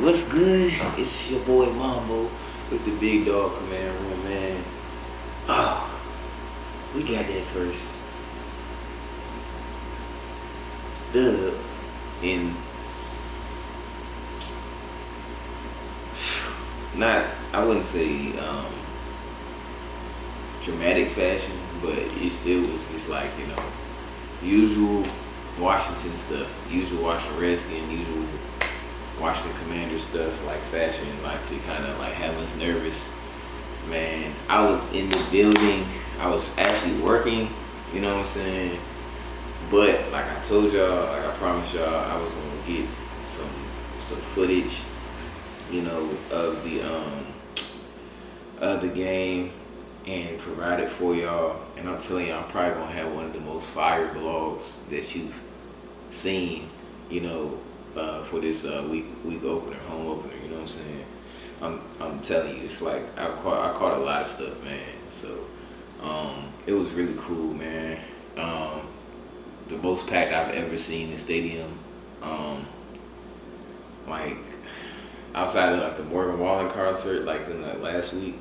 What's good? It's your boy Mambo with the Big Dog Command Room, man. Oh, we got that first dub in not, I wouldn't say dramatic fashion, but it still was just like, usual Washington stuff, usual Washington Redskin, usual Washington Commander stuff, like fashion, like to kind of like have us nervous. Man, I was in the building. I was actually working, you know what I'm saying? But like I told y'all, like I promised y'all, I was gonna get some footage, of the game and provide it for y'all. And I'm telling y'all, I'm probably gonna have one of the most fire blogs that you've seen, for this week opener, home opener. You know what I'm saying? I'm telling you, it's like I caught a lot of stuff, man. So it was really cool, man. The most packed I've ever seen the stadium. Like outside of like the Morgan Wallen concert, like in like last week,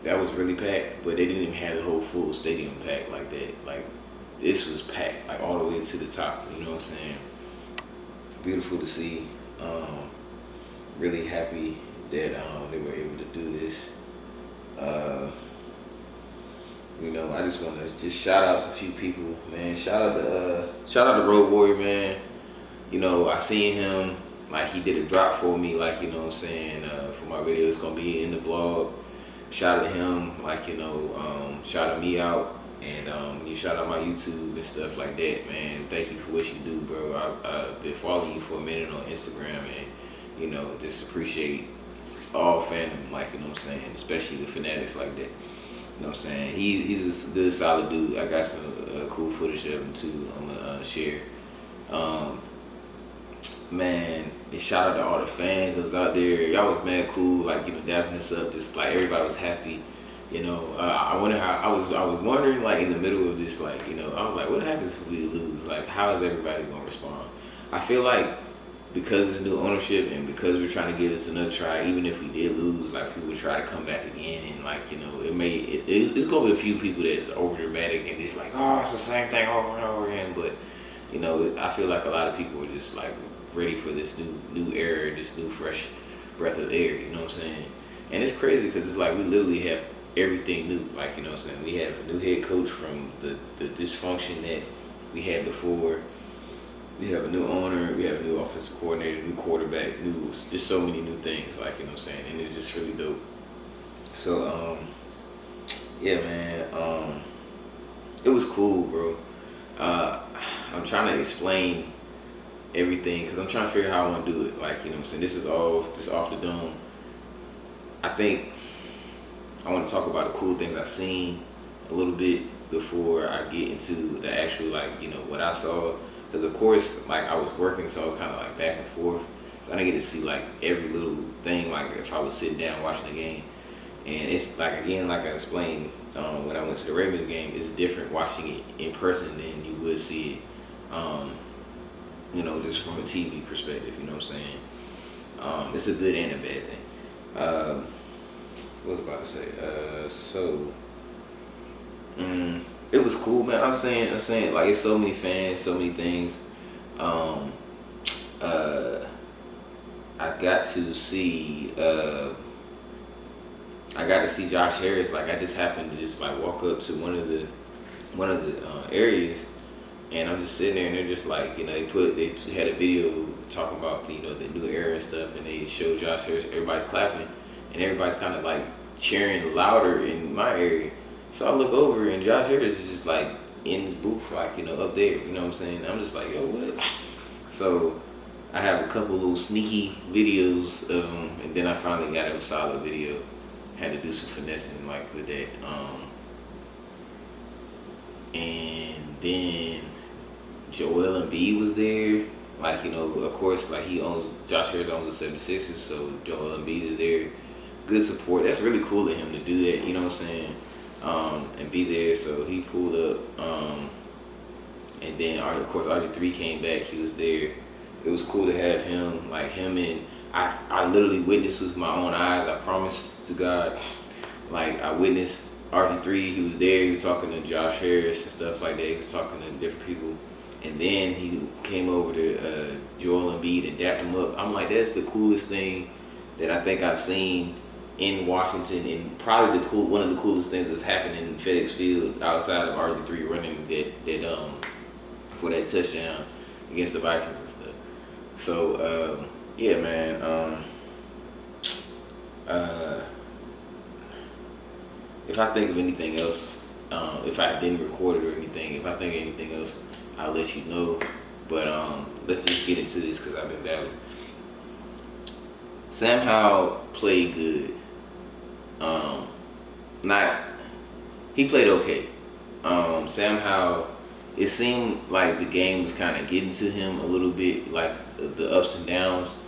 that was really packed. But they didn't even have the whole full stadium packed like that. Like this was packed, like all the way to the top. You know what I'm saying? Beautiful to see. Really happy that they were able to do this. I just want to just shout out a few people, man. Shout out to Road Warrior, man. I seen him, like he did a drop for me, like for my video. It's gonna be in the vlog. Shout out to him, like shout me out, and you shout out my YouTube and stuff like that, man. Thank you for what you do, bro. I've been following you for a minute on Instagram, and just appreciate all fandom, like what I'm saying, especially the fanatics like that. You know what I'm saying? He's a good, solid dude. I got some cool footage of him too. I'm gonna share. Man, and shout out to all the fans that was out there. Y'all was mad cool, like dapping us up. Just like everybody was happy. I wonder how I was wondering, like in the middle of this, like I was like, what happens if we lose? Like, how is everybody gonna respond? I feel like because it's new ownership and because we're trying to give this another try, even if we did lose, like people try to come back again, and like it's gonna be a few people that's over dramatic and just like, oh, it's the same thing over and over again. But I feel like a lot of people are just like ready for this new era, this new fresh breath of air. You know what I'm saying? And it's crazy because it's like we literally have everything new. Like what I'm saying, we have a new head coach from the dysfunction that we had before. We have a new owner, we have a new offensive coordinator, new quarterback, just so many new things, like what I'm saying, and it's just really dope. So yeah, man, it was cool, bro. I'm trying to explain everything because I'm trying to figure out how I want to do it. Like what I'm saying, this is all just off the dome. I think I want to talk about the cool things I've seen a little bit before I get into the actual what I saw. Because of course, like I was working, so I was kind of like back and forth. So I didn't get to see like every little thing, like if I was sitting down watching the game. And it's like, again, like I explained when I went to the Ravens game, it's different watching it in person than you would see it, just from a TV perspective, you know what I'm saying? It's a good and a bad thing. What was I about to say? It was cool, man. I'm saying, like it's so many fans, so many things. I got to see Josh Harris. Like I just happened to just like walk up to one of the areas, and I'm just sitting there, and they're just like, they had a video talking about the new era and stuff, and they showed Josh Harris. Everybody's clapping, and everybody's kind of like cheering louder in my area. So I look over and Josh Harris is just like in the booth, like, up there, you know what I'm saying? I'm just like, yo, what? So I have a couple little sneaky videos of him, and then I finally got a solid video. Had to do some finessing like with that. And then Joel Embiid was there. Like, of course, like Josh Harris owns the 76ers, so Joel Embiid is there. Good support. That's really cool of him to do that, you know what I'm saying? And be there. So he pulled up, and then of course RG3 came back. He was there, it was cool to have him, like him and I literally witnessed with my own eyes. I promise to God, like I witnessed RG3. He was there. He was talking to Josh Harris and stuff like that. He was talking to different people, and then he came over to Joel Embiid and dapped him up. I'm like, that's the coolest thing that I think I've seen in Washington, and probably one of the coolest things that's happened in FedEx Field outside of RG3 running that for that touchdown against the Vikings and stuff. So yeah, man. If I think of anything else, if I didn't record it or anything, if I think of anything else, I'll let you know. But let's just get into this because I've been battling. Sam Howell played good. He played okay. Sam Howell, it seemed like the game was kind of getting to him a little bit, like the ups and downs.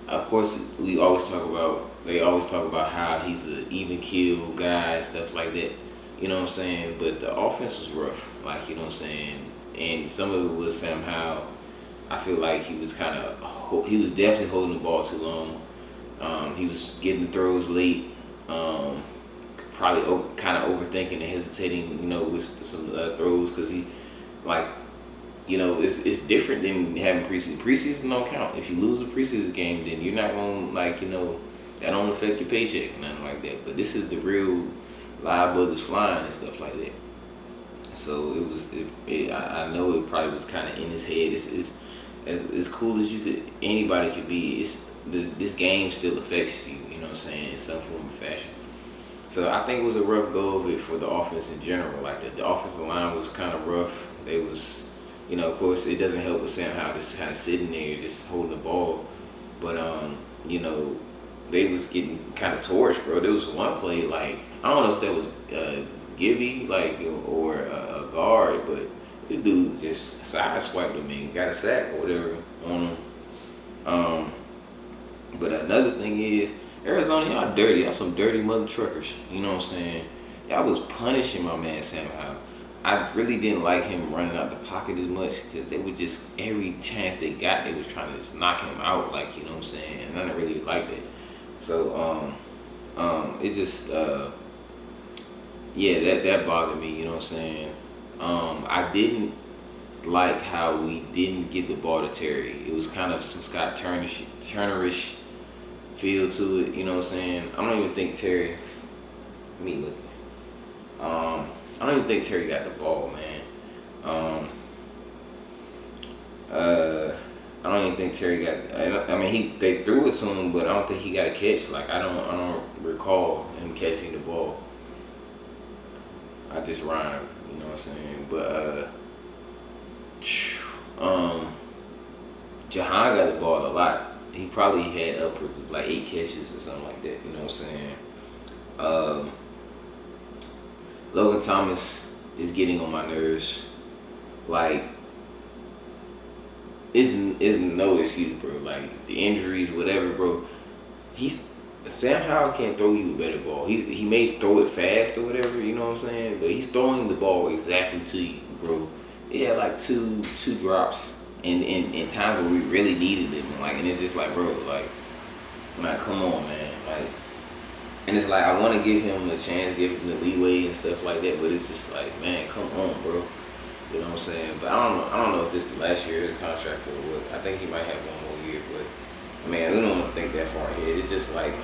Of course, they always talk about how he's an even keel guy, stuff like that. You know what I'm saying? But the offense was rough, like, you know what I'm saying? And some of it was Sam Howell. I feel like he was definitely holding the ball too long. He was getting throws late. Probably kind of overthinking and hesitating, you know, with some throws because he, like, you know, it's different than having preseason. Preseason don't count. If you lose a preseason game, then you're not gonna, like, you know, that don't affect your paycheck, nothing like that. But this is the real live bullets flying and stuff like that. So I know it probably was kind of in his head. It's as cool as anybody could be. This game still affects you. You know what I'm saying, in some form or fashion. So I think it was a rough go of it for the offense in general. Like the offensive line was kind of rough. They was, you know, of course it doesn't help with Sam Howell just kind of sitting there, just holding the ball. But you know, they was getting kind of torched, bro. There was one play, like, I don't know if that was Gibby, like, or a guard, but the dude just sideswiped him and got a sack or whatever on him. But another thing is, Arizona, y'all dirty. Y'all some dirty mother truckers. You know what I'm saying? Y'all was punishing my man Sam Howell. I really didn't like him running out the pocket as much because they would just, every chance they got, they was trying to just knock him out, like, you know what I'm saying? And I didn't really like that. So, it just, yeah, that bothered me, you know what I'm saying? I didn't like how we didn't get the ball to Terry. It was kind of some Scott Turnerish feel to it, you know what I'm saying? I don't even think Terry, I don't even think Terry got the ball, man. I don't even think Terry got. I mean, they threw it to him, but I don't think he got a catch. Like I don't recall him catching the ball. I just rhymed, you know what I'm saying? But Jahan got the ball a lot. He probably had upwards of like 8 catches or something like that. You know what I'm saying? Logan Thomas is getting on my nerves. Like, it's no excuse, bro. Like the injuries, whatever, bro. Sam Howell can't throw you a better ball. He may throw it fast or whatever, you know what I'm saying? But he's throwing the ball exactly to you, bro. He had like two drops in times where we really needed it, and it's just like, bro, like come on, man, like. And it's like I want to give him a chance, give him the leeway and stuff like that, but it's just like, man, come on, bro. You know what I'm saying? But I don't know if this is the last year of the contract or what. I think he might have one more year, but man, we don't want to think that far ahead. It's just like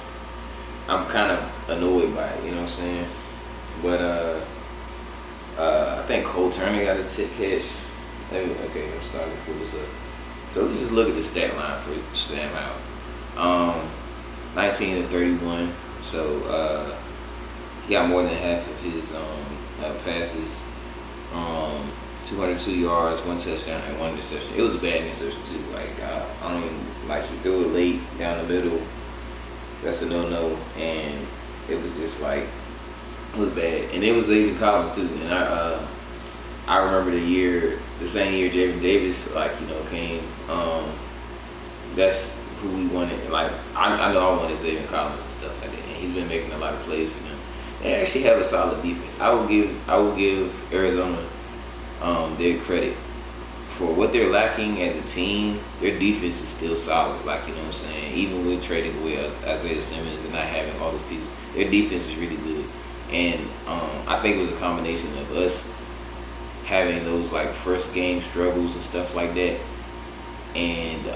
I'm kind of annoyed by it, you know what I'm saying? But I think Cole Turner got a tip catch. Okay, I'm starting to pull this up. So let's just look at the stat line for Sam Howell. 19 of 31. So he got more than half of his passes. 202 yards, 1 touchdown, and 1 interception. It was a bad interception too. Like I don't even like he threw it late down the middle. That's a no-no, and it was just like it was bad. And it was David Collins too. And I remember the same year Javen Davis came. That's who we wanted. Like I know I wanted David Collins and stuff like that, and he's been making a lot of plays for them. They actually have a solid defense. I will give Arizona their credit for what they're lacking as a team, their defense is still solid. Like, you know what I'm saying? Even with trading away Isaiah Simmons and not having all those pieces, their defense is really good. And I think it was a combination of us having those like first game struggles and stuff like that, and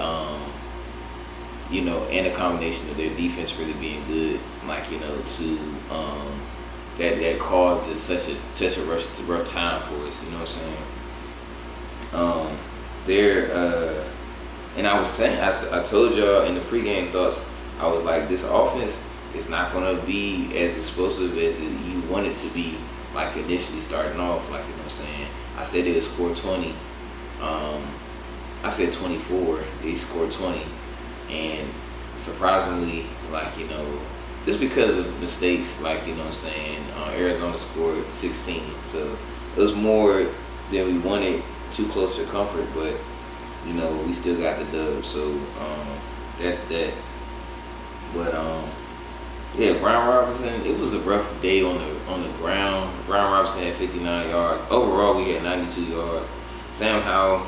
you know, and a combination of their defense really being good, like, you know, to that caused such a rough time for us. You know what I'm saying? They're and I was saying, I told y'all in the pregame thoughts, I was like, this offense is not gonna be as explosive as you want it to be, like initially starting off. Like, you know what I'm saying? I said they would score 20. I said 24. They scored 20, and surprisingly, like, you know, just because of mistakes, like, you know what I'm saying, Arizona scored 16. So it was more than we wanted, too close to comfort, but, you know, we still got the dub. So that's that. But yeah, Brian Robinson, it was a rough day on the ground. Brian Robinson had 59 yards. Overall, we had 92 yards. Sam Howell,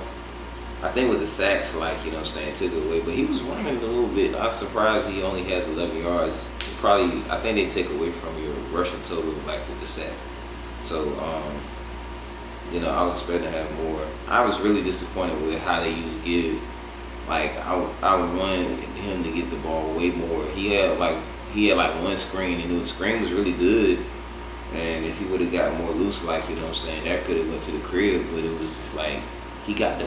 I think with the sacks, like, you know what I'm saying, took it away. But he was running a little bit. I was surprised he only has 11 yards. Probably, I think they take away from your rushing total, like, with the sacks. So, you know, I was expecting to have more. I was really disappointed with how they used Gibb. Like, I wanted him to get the ball way more. He had like one screen, and the screen was really good. And if he would have got more loose, like, you know what I'm saying, that could have went to the crib. But it was just like he had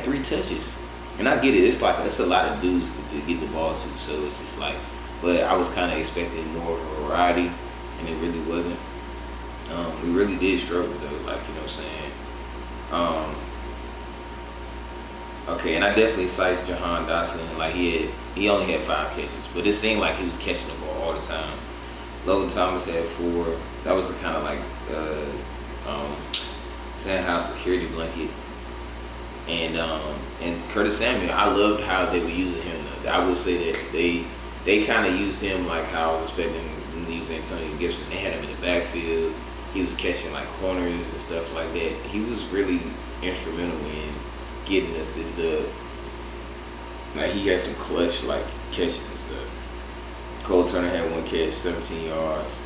3 touches. And I get it. It's like it's a lot of dudes to get the ball to. So it's just like, but I was kind of expecting more of a variety, and it really wasn't. We really did struggle though, like, you know what I'm saying. Okay, and I definitely cited Jahan Dotson. Like, he only had 5 catches, but it seemed like he was catching the ball all the time. Logan Thomas had 4. That was a kind of like Sandhouse security blanket. And Curtis Samuel, I loved how they were using him. I would say that they kind of used him like how I was expecting them to use Antonio Gibson. They had him in the backfield. He was catching like corners and stuff like that. He was really instrumental in getting us this dub. Like, he had some clutch like catches and stuff. Cole Turner had 1 catch, 17 yards.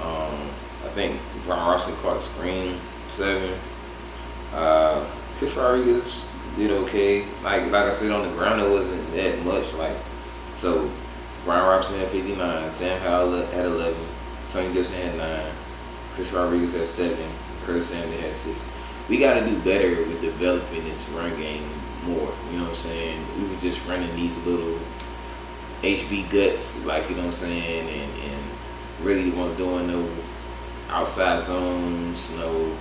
I think Brian Robinson caught a screen, 7. Chris Rodriguez did okay. Like I said, on the ground it wasn't that much. Like, so Brian Robinson had 59, Sam Howell had 11, Tony Gibson had 9, Chris Rodriguez had 7, Curtis Samuel had 6. We got to do better with developing this run game more. You know what I'm saying? We were just running these little HB guts, like, you know what I'm saying, and really weren't doing no outside zones, no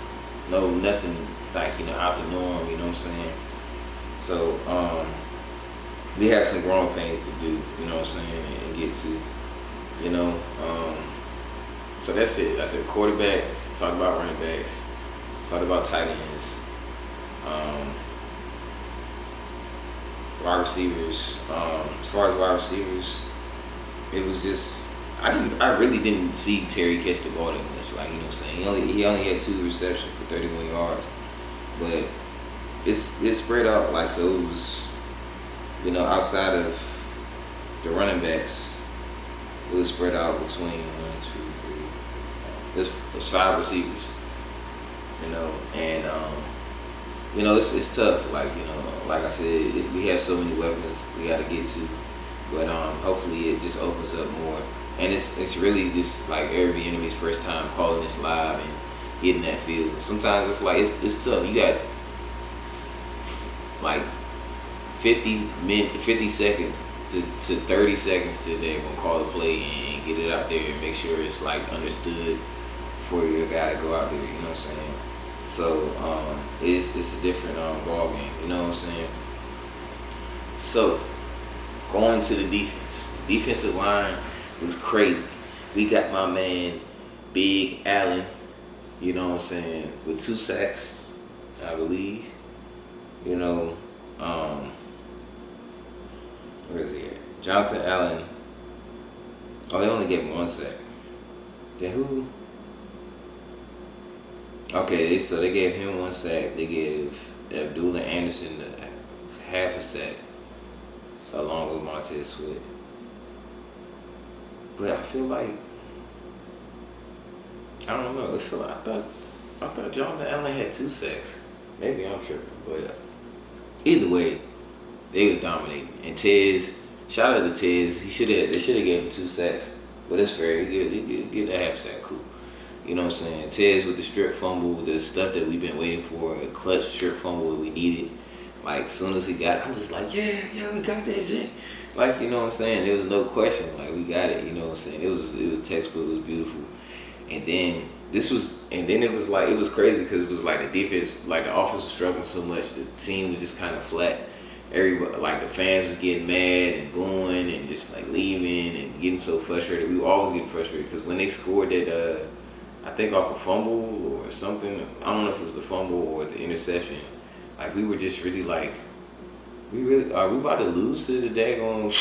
nothing like, you know, out the norm. You know what I'm saying? So we had some growing pains to do. You know what I'm saying, and get to. You know, so that's it. That's it. Quarterback. Talk about running backs. Talk about tight ends. Wide receivers. As far as wide receivers, it was just I really didn't see Terry catch the ball that much. Like, you know what I'm saying, he only had 2 receptions for 31 yards, but it's spread out. Like, so it was, you know, outside of the running backs, it was spread out between 1, 2, 3. There's 5 receivers. You know, and you know, it's tough. Like, you know, like I said, we have so many weapons we got to get to, but hopefully it just opens up more. And it's really just like Airbnb's first time calling this live and getting that feel. Sometimes it's like it's tough. You got like 50 seconds to 30 seconds to they're gonna call the play and get it out there and make sure it's like understood for your guy to go out there. You know what I'm saying? So it's a different ball game. You know what I'm saying? So going to the defense, defensive line was crazy. We got my man Big Allen, you know what I'm saying, with 2 sacks, I believe. You know, where is he at? Jonathan Allen. Oh, they only gave him 1 sack. Then who? Okay, so they gave him 1 sack. They gave Abdullah Anderson half a sack, along with Montez Sweat. But I feel like I don't know. I thought Jonathan Allen had 2 sacks. Maybe I'm tripping, but either way, they was dominating. And Tez, shout out to Tez. They should have gave him 2 sacks, but it's fair. He get a half sack, cool. You know what I'm saying? Tez with the strip fumble, the stuff that we've been waiting for, a clutch strip fumble we needed. Like, as soon as he got it, I'm just like, yeah, we got that shit. Like, you know what I'm saying? There was no question. Like, we got it. You know what I'm saying? It was textbook. It was beautiful. And then it was crazy because it was like the defense, like the offense was struggling so much, the team was just kind of flat. Everybody, like the fans was getting mad and booing and just like leaving and getting so frustrated. We were always getting frustrated because when they scored that, I think off a fumble or something, I don't know if it was the fumble or the interception. Like we were just really like, are we about to lose to the daggone?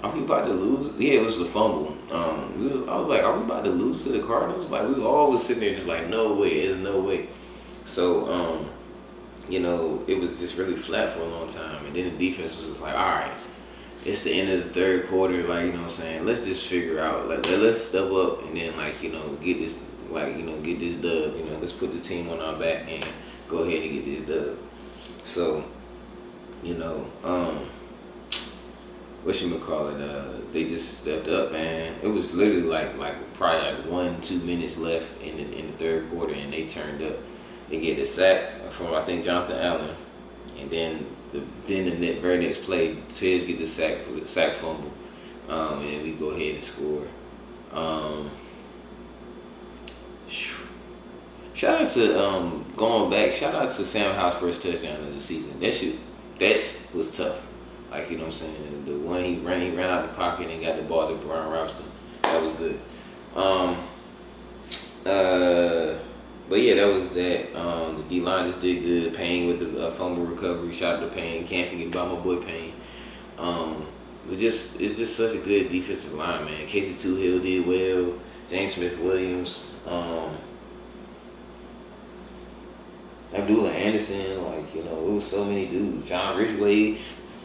Are we about to lose? Yeah, it was the fumble. I was like, are we about to lose to the Cardinals? Like, we were always sitting there just like, no way, there's no way. So, it was just really flat for a long time. And then the defense was just like, all right, it's the end of the third quarter. Like, you know what I'm saying? Let's just figure out, like, let's step up and then, like, get this, get this dub. Let's put the team on our back and go ahead and get this dub. So, they just stepped up, man. It was literally like probably like 1-2 minutes left in the third quarter, and they turned up. They get the sack from I think Jonathan Allen, and then the very next play, Tez get the sack for the sack fumble, and we go ahead and score. Shout out to going back. Shout out to Sam Howell's first touchdown of the season. That was tough. Like, you know what I'm saying? The one he ran out the pocket and got the ball to Brian Robinson. That was good. But yeah, that was that. The D-line just did good. Payne with the fumble recovery. Shout out to Payne. Can't forget about my boy Payne. It's just such a good defensive line, man. Casey Toohill did well. James Smith-Williams. Abdullah Anderson. It was so many dudes. John Ridgway.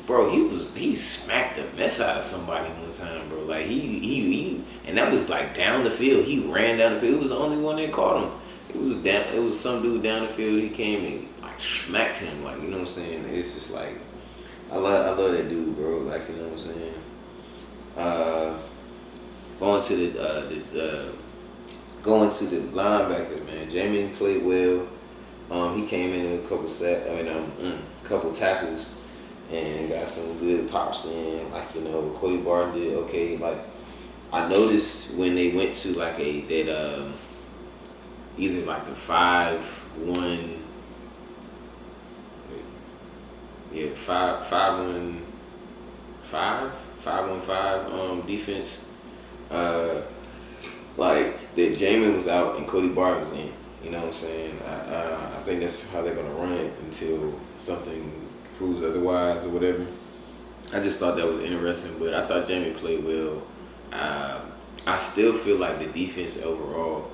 Bro, he smacked the mess out of somebody one time, bro. Like he and that was like down the field. He ran down the field. It was the only one that caught him. It was some dude down the field. He came and like smacked him. Like, you know what I'm saying? It's just like I love that dude, bro. Like, you know what I'm saying? Going to the linebacker, man. Jamin played well. He came in with a couple tackles. And got some good pops in, Cody Barton did okay. Like, I noticed when they went to either like the 5-1, 5-1-5 defense. Like that Jamin was out and Cody Barton was in. You know what I'm saying? I think that's how they're gonna run it until something proves otherwise or whatever. I just thought that was interesting, but I thought Jamie played well. I still feel like the defense overall,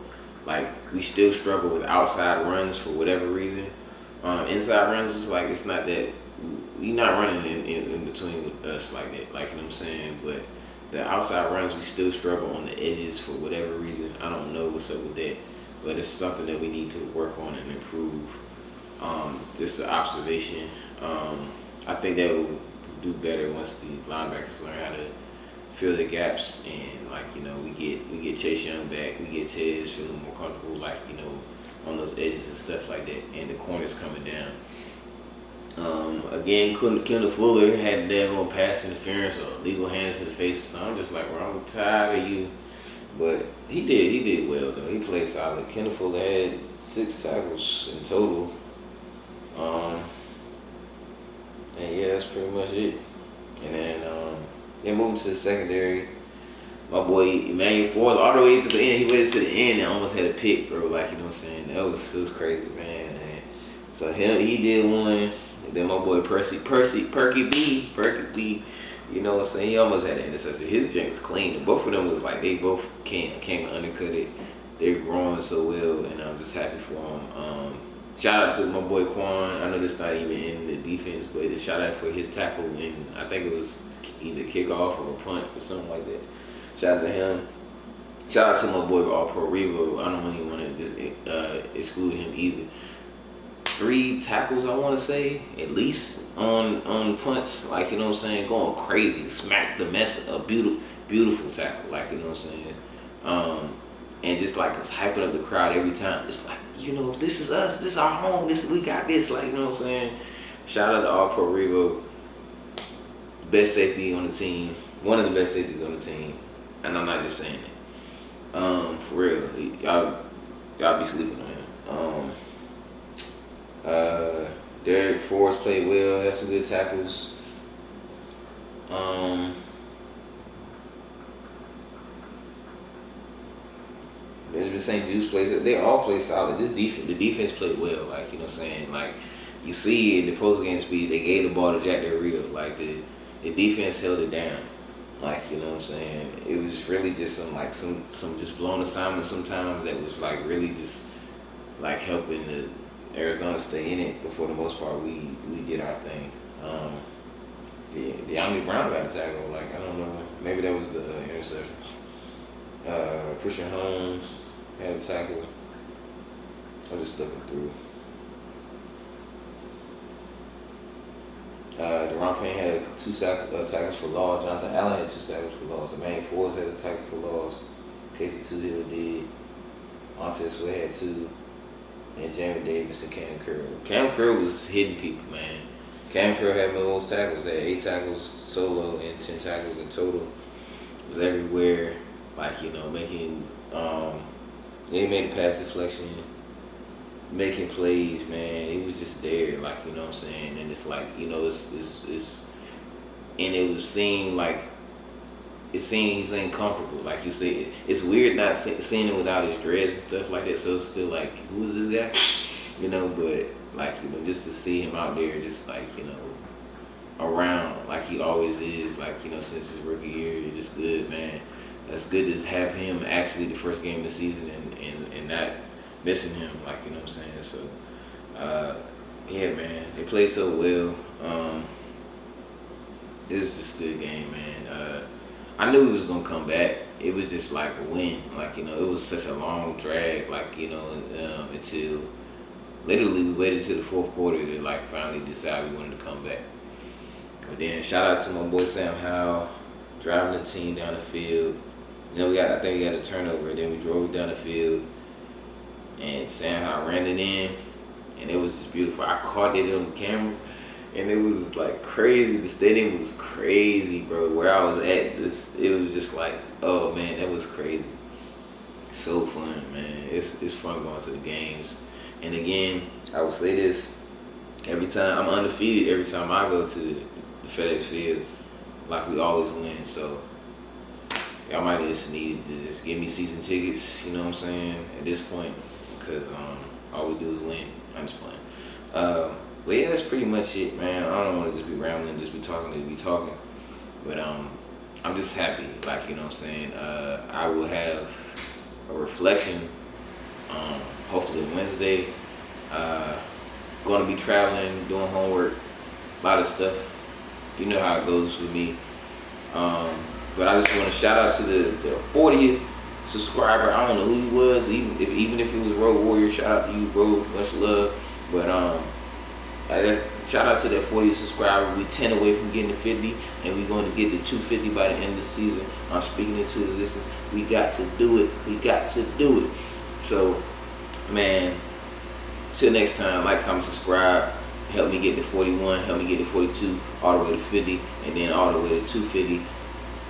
like we still struggle with outside runs for whatever reason. Inside runs is like it's not that we're not running in between us like that, like, you know what I'm saying. But the outside runs we still struggle on the edges for whatever reason. I don't know what's up with that, but it's something that we need to work on and improve. This is an observation. I think that will do better once the linebackers learn how to fill the gaps, and we get Chase Young back, we get Tez feeling more comfortable, on those edges and stuff like that, and the corners coming down. Again, Kendall Fuller had that on pass interference or legal hands to the face. So I'm just like, bro, I'm tired of you. But he did well though. He played solid. Kendall Fuller had 6 tackles in total. And yeah, that's pretty much it. And then moving to the secondary, my boy Emmanuel Forbes all the way to the end. He waited to the end and almost had a pick, bro. Like, you know what I'm saying? It was crazy, man. And so he did one. And then my boy Perky B, you know what I'm saying? He almost had an interception. His jank was clean. And both of them was like, they both came and undercut it. they're growing so well, and I'm just happy for them. Shout out to my boy Quan. I know this not even in the defense, but a shout out for his tackle, and I think it was either kickoff or a punt or something like that. Shout out to him. Shout out to my boy All Pro Revo. I don't even want to just exclude him either. 3 tackles, I want to say, at least on punts, like, you know what I'm saying, going crazy, smack the mess, a beautiful tackle, like, you know what I'm saying, and just like it's hyping up the crowd every time. It's like, you know, this is us, this is our home, we got this, like, you know what I'm saying. Shout out to All Pro Revo, best safety on the team, one of the best safeties on the team, and I'm not just saying it. For real, y'all be sleeping on him. Derek Forrest played well, had some good tackles. Benjamin St. Juice plays. They all play solid. The defense played well. Like, you know what I'm saying. Like, you see in the postgame speech, they gave the ball to Jack Del Rio. Like, the defense held it down. Like, you know what I'm saying. It was really just some just blown assignments sometimes that was like really just like helping the Arizona stay in it, but for the most part, we did our thing. The Omni Brown got a tackle. Like, I don't know, maybe that was the interception. Christian Holmes had a tackle. I'm just looking through. Deron Payne had 2 tackles for loss. Jonathan Allen had 2 tackles for loss. Emmanuel Forbes had a tackle for loss. Casey Toohill did. Montez Sweat had 2. And Jamie Davis and Cam Curl. Cam Curl was hitting people, man. Cam Curl had most tackles. Had 8 tackles solo and 10 tackles in total. It was everywhere. Like, you know, making he made a pass deflection, making plays, man. It was just there, like, you know what I'm saying. And it's like, you know, it's and it was seem like he's uncomfortable. Like you said, it's weird not seeing him without his dreads and stuff like that. So it's still like, who is this guy? You know, but like, you know, just to see him out there, just like, you know, around like he always is, like, you know, since his rookie year, it's just good, man. That's good to have him actually the first game of the season and not missing him, like, you know what I'm saying. So, yeah, man, they played so well. It was just a good game, man. I knew he was gonna come back. It was just like a win, like, you know, it was such a long drag, like, you know, until literally we waited till the 4th quarter to like finally decide we wanted to come back. But then shout out to my boy Sam Howell driving the team down the field. You know, I think we got a turnover, and then we drove down the field, and Sam Howell ran it in, and it was just beautiful. I caught it on camera. And it was like crazy. The stadium was crazy, bro. Where I was at, it was just like, oh man, that was crazy. So fun, man. It's fun going to the games. And again, I will say this: every time I'm undefeated, every time I go to the FedEx Field, like we always win. So y'all might just need to just give me season tickets. You know what I'm saying? At this point, because all we do is win. I'm just playing. But yeah, that's pretty much it, man. I don't want to just be rambling, just be talking. But I'm just happy, like, you know what I'm saying. I will have a reflection, hopefully Wednesday. Going to be traveling, doing homework, a lot of stuff. You know how it goes with me. But I just want to shout out to the 40th subscriber. I don't know who he was, even if it was Road Warrior. Shout out to you, bro. Much love. But shout out to that 40 subscriber. We 10 away from getting to 50, and we're going to get to 250 by the end of the season. I'm speaking into existence. We got to do it. We got to do it. So, man, till next time, like, comment, subscribe. Help me get to 41. Help me get to 42. All the way to 50, and then all the way to 250.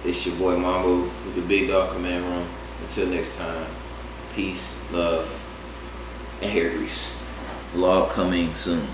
It's your boy Mambo with the Big Dog Command Room. Until next time, peace, love, and hair grease. Vlog coming soon.